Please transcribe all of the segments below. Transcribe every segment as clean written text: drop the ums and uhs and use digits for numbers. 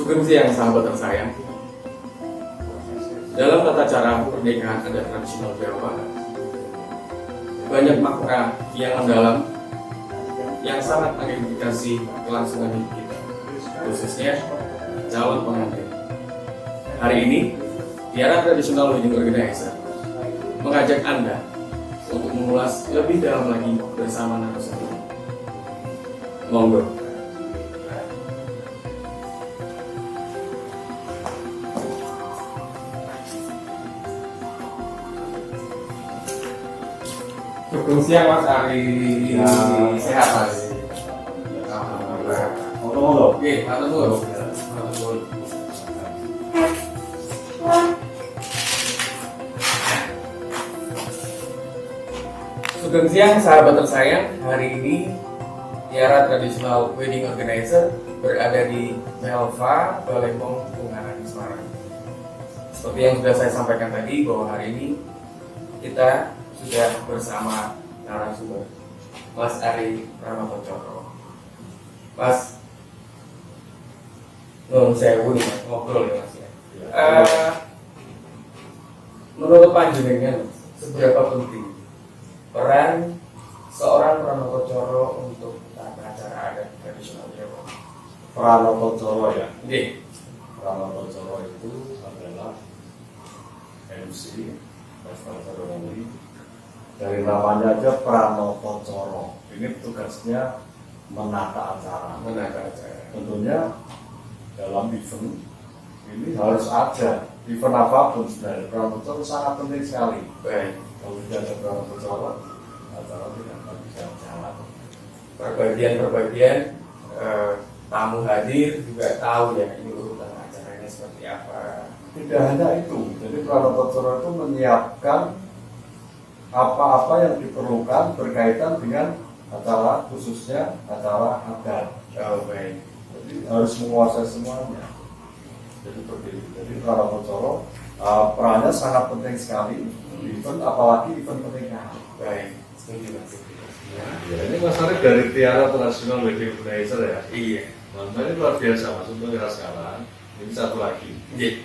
Sugeng siang sahabat tersayang. Dalam tata cara pernikahan adat tradisional Jawa, banyak makna yang mendalam yang sangat mengidentifikasi kelangsungan hidup kita, khususnya calon pengantin. Hari ini, Tiara Traditional Wedding Organizer mengajak Anda untuk mengulas lebih dalam lagi bersama narasumber. Monggo. Sugeng siang Mas Ari. Ya, Sehat Mas? Alhamdulillah. Oke, matur nuwun. Matur nuwun. Sugeng siang sahabat tersayang. Hari ini Tiara Traditional Wedding Organizer berada di Melva, Balempong, Ungaran, Semarang. Seperti yang sudah saya sampaikan tadi bahwa hari ini kita sudah bersama narasumber Mas Ari Pramotocoro. Mas, nun sewu nih Mas, ngobrol ya Mas ya. Menurut panjenengan seberapa penting peran seorang Pramotocoro untuk tata cara adat tradisional Jawa? Pramotocoro ya. Oke. Pramotocoro itu adalah MC Master Ceremony. Dari namanya aja Pramotocoro. Ini tugasnya menata acara. Menata acara. Tentunya dalam event ini harus ada event apapun sebenarnya. Pramotocoro sangat penting sekali. Baik. Kalau tidak ada Pramotocoro, acara tidak akan bisa jalan. Perbagian tamu hadir juga tahu ya ini urutan acaranya seperti apa. Tidak hanya itu, jadi Pramotocoro itu menyiapkan apa-apa yang diperlukan berkaitan dengan acara, khususnya acara adat. Oh, baik. Jadi harus menguasai semuanya. Jadi seperti itu. Jadi Pramotocoro perannya sangat penting sekali di event, apalagi event pernikahan. Baik. Setuju Mas. Ya, ini Mas Arief dari Tiara Traditional Wedding Organizer ya. Iya. Mantap, ini luar biasa Mas untuk era sekarang. Ini satu lagi. Iya.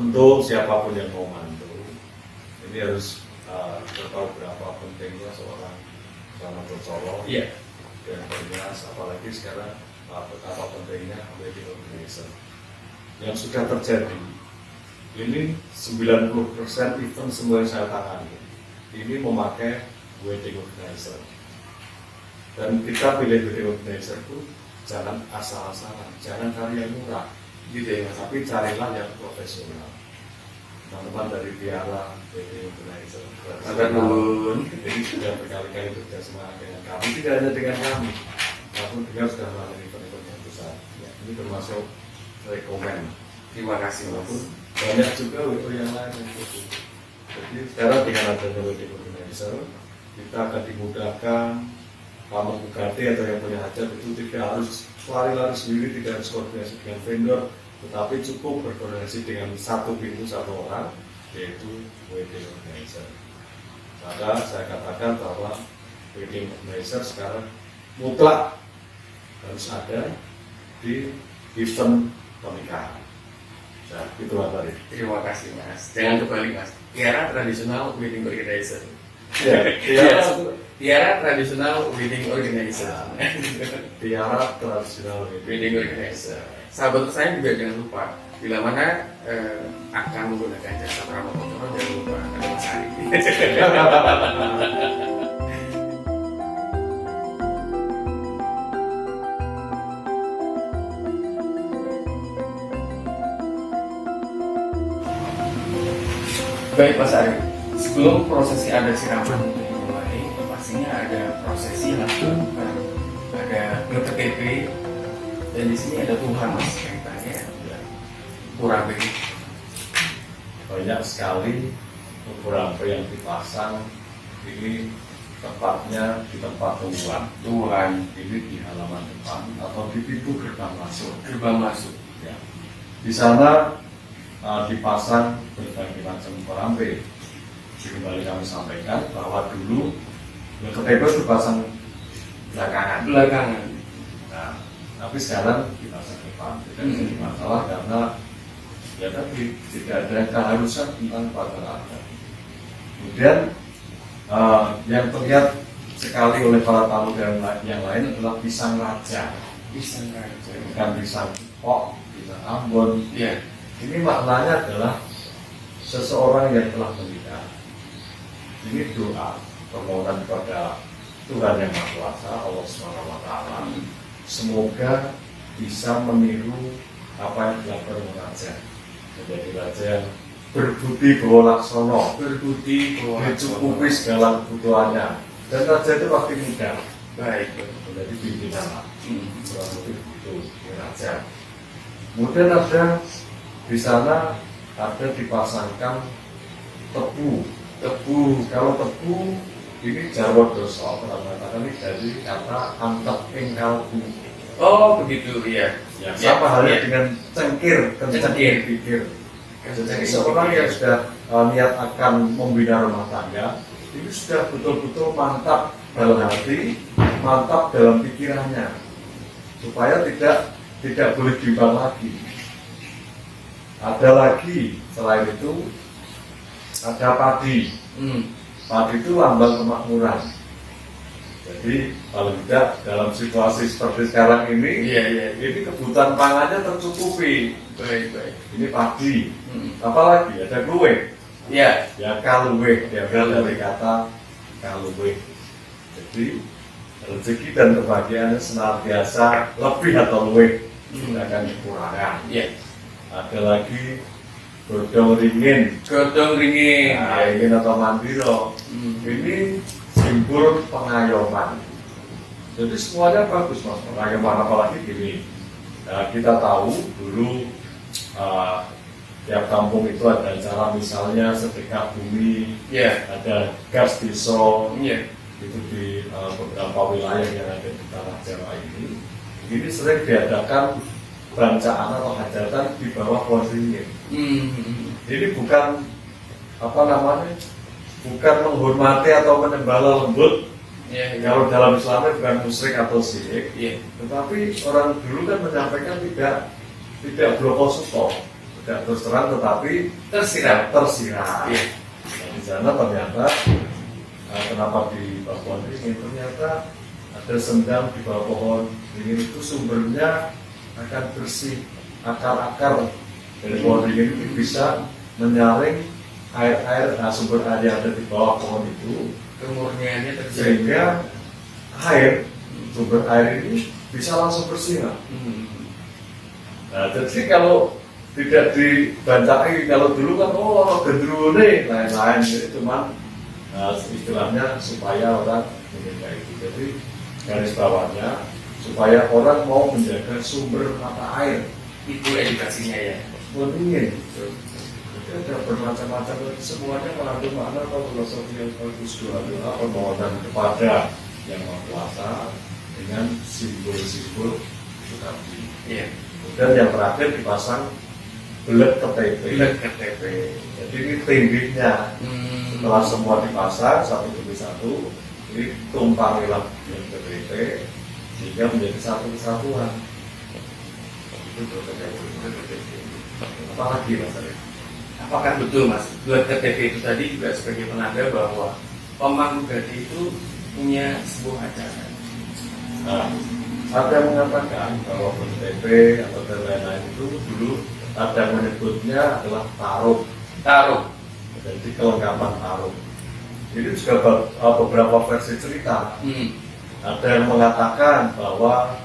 Untuk siapapun yang mau mantu, ini harus tahu berapa pentingnya seorang Pramotocoro. Iya. Dan bernias, apalagi sekarang betapa pentingnya wedding organizer. Yang sudah terjadi, ini 90% event semua yang saya tangani ini memakai wedding organizer. Dan kita pilih wedding organizer itu jangan asal-asalan, jangan cari yang murah, Gitu ya Mas. tapi carilah yang profesional. Teman-teman dari Tiara Wedding Organizer, Matur nuwun. jadi sudah berkali-kali bekerjasama dengan kami, tidak hanya dengan kami, namun dengan sudah melalui event-event yang besar. Ya, ini termasuk rekomen. Terima kasih Mas. Walaupun banyak juga WO yang lain yang itu. Jadi sekarang dengan adanya wedding organizer, kita akan dimudahkan tamu bugatti atau yang punya hajat itu tidak harus lari-lari sendiri, tidak harus koordinasi dengan vendor, tetapi cukup berkoordinasi dengan satu pintu satu orang, yaitu wedding organizer. Maka saya katakan bahwa wedding organizer sekarang mutlak harus ada di event pernikahan. Nah, itu tadi. Terima kasih Mas. Jangan kebalik Mas. Tiara Traditional Wedding Organizer. Ya, Tiara Traditional Wedding Organizer. Tiara Traditional Wedding Organizer. Sahabat saya juga jangan lupa bila mana akan menggunakan jasa Pramotocoro, jangan lupa ada Mas Ari. Baik Mas Ari, sebelum prosesi adat siraman dimulai, pastinya ada prosesi langsung, ada GPTP, dan di sini ada Tuhan Mas kaitannya kurang lebih. banyak sekali beberapa yang dipasang. Ini tepatnya di tempat Tuhan ini di halaman depan atau di pintu gerbang masuk. Ya. Di sana dipasang berbagai macam keramik. Kembali kami sampaikan bahwa dulu KTP dipasang belakangan. Belakangan. Nah, Tapi sekarang kita depan tidak jadi masalah karena ya tadi tidak ada keharusan tentang pagar adat. Kemudian yang terlihat sekali oleh para tamu dan yang lain adalah pisang raja. Pisang raja. Bukan pisang kok, pisang Ambon. Iya. Ini maknanya adalah seseorang yang telah menikah. Ini doa permohonan kepada Tuhan Yang Maha Kuasa, Allah SWT. Semoga bisa meniru apa yang dilakukan oleh raja. Menjadi raja yang berbudi bawa laksono, Berbudi bahwa mencukupi segala kebutuhannya. Dan raja itu waktu muda, baik. menjadi pimpinan lah. Kurang lebih itu raja. Kemudian ada di sana ada dipasangkan tebu. Kalau tebu ini Jawa dosa, mengatakan ini dari kata antep ing kalbu. Oh begitu ya. Ya, sama halnya dengan cengkir, Cengkir. pikir. Jadi seorang yang sudah niat akan membina rumah tangga, ini sudah betul-betul mantap dalam hati, mantap dalam pikirannya, supaya tidak boleh diubah lagi. Ada lagi selain itu ada padi. Padi itu lambang kemakmuran. Jadi kalau tidak dalam situasi seperti sekarang ini, ini kebutuhan pangannya tercukupi. Baik. Ini padi. Apalagi ada kue. Iya. Ya kaluwe, diambil dari kata kaluwe. Jadi rezeki dan kebahagiaannya senantiasa lebih atau luwe, tidak akan kekurangan. Iya. Ada lagi godong ringin. Nah, ingin atau mandiro. Ini simbol pengayoman. Jadi semuanya bagus mas. Pengayoman apalagi gini. Nah, kita tahu dulu tiap kampung itu ada acara misalnya sedekah bumi, ada gas desa, itu di beberapa wilayah yang ada di tanah Jawa ini. Ini sering diadakan bancaan atau hajatan di bawah pohon ringin. Ini bukan bukan menghormati atau menyembah lembut. Kalau dalam Islam bukan musyrik atau syirik, tetapi orang dulu kan menyampaikan tidak bloko-suko, tidak terus terang, tetapi tersirat. Nah, di sana ternyata kenapa di bawah pohon ringin, ternyata ada sendang di bawah pohon ringin itu sumbernya akan bersih, akar-akar dari pohon ringin itu bisa menyaring air-air, sumber air yang ada di bawah pohon itu, Kemurniannya terjaga. sehingga sumber air ini bisa langsung bersih. Nah, jadi kalau tidak dibancai, kalau dulu kan gendrune lain-lain, jadi cuma istilahnya supaya orang menjaga itu. Jadi garis bawahnya supaya orang mau menjaga sumber mata air. Itu edukasinya ya. Ingin. Jadi ada bermacam-macam, semuanya mengandung makna atau filosofi yang bagus. Adalah permohonan kepada Yang Maha Kuasa dengan simbol-simbol itu tadi. Dan yang terakhir dipasang belet KTP. Jadi ini tindihnya. Setelah semua dipasang satu demi satu, ini tumpangilah yang KTP sehingga menjadi satu kesatuan. Itu KTP. Apalagi mas Arif? Apakah betul mas, buat KTP itu tadi juga sebagai penanda bahwa pemangku gadi itu punya sebuah acara? Nah, ada yang mengatakan bahwa KTP atau lain-lain itu dulu ada yang menyebutnya adalah taruh. Jadi kelengkapan taruh. Ini juga beberapa versi cerita. Ada yang mengatakan bahwa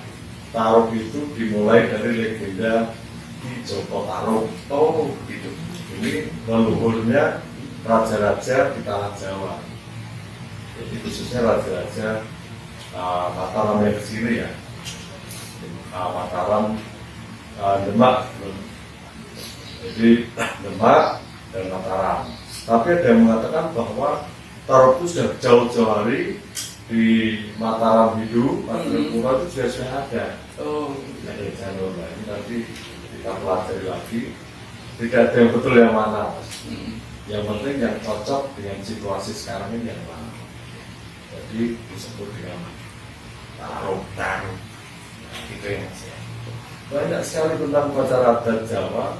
taruh itu dimulai dari legenda Ki Joko Taruh. Oh begitu. Ini leluhurnya raja-raja di tanah Jawa. Jadi khususnya raja-raja Mataram yang kesini ya. Mataram, Demak. Jadi Demak dan Mataram. Tapi ada yang mengatakan bahwa taruh itu sudah jauh-jauh hari di Mataram Hidu, Mataram itu sudah ada. Ada jalur lah. Ini nanti kita pelajari lagi. Tidak ada yang betul yang mana, yang penting yang cocok dengan situasi sekarang ini yang mana. Jadi disebut dengan taruh. Gitu ya Mas ya. Banyak sekali tentang upacara adat Jawa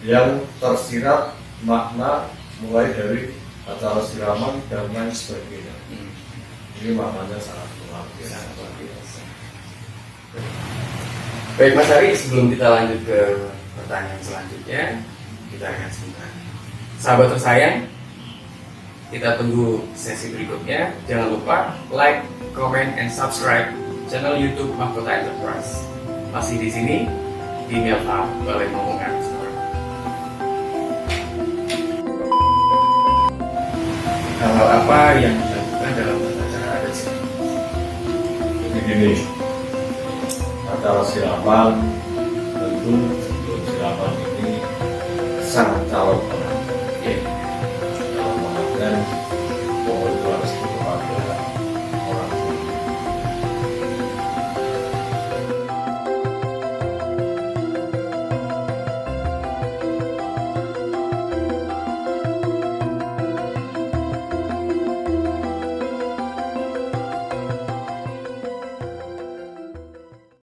yang tersirat makna mulai dari acara siraman dan lain sebagainya. Ini maknanya sangat luar biasa. Baik Mas Ari, sebelum kita lanjut ke pertanyaan selanjutnya, kita akan sebentar. Sahabat tersayang, kita tunggu sesi berikutnya. Jangan lupa like, comment, and subscribe channel YouTube Mahkota Enterprise. Masih di sini di Melva Balai Momongan. Hal-hal apa yang dilakukan dalam acara adat sini? Begini, acara siraman tentu sebelum siraman ini sang calon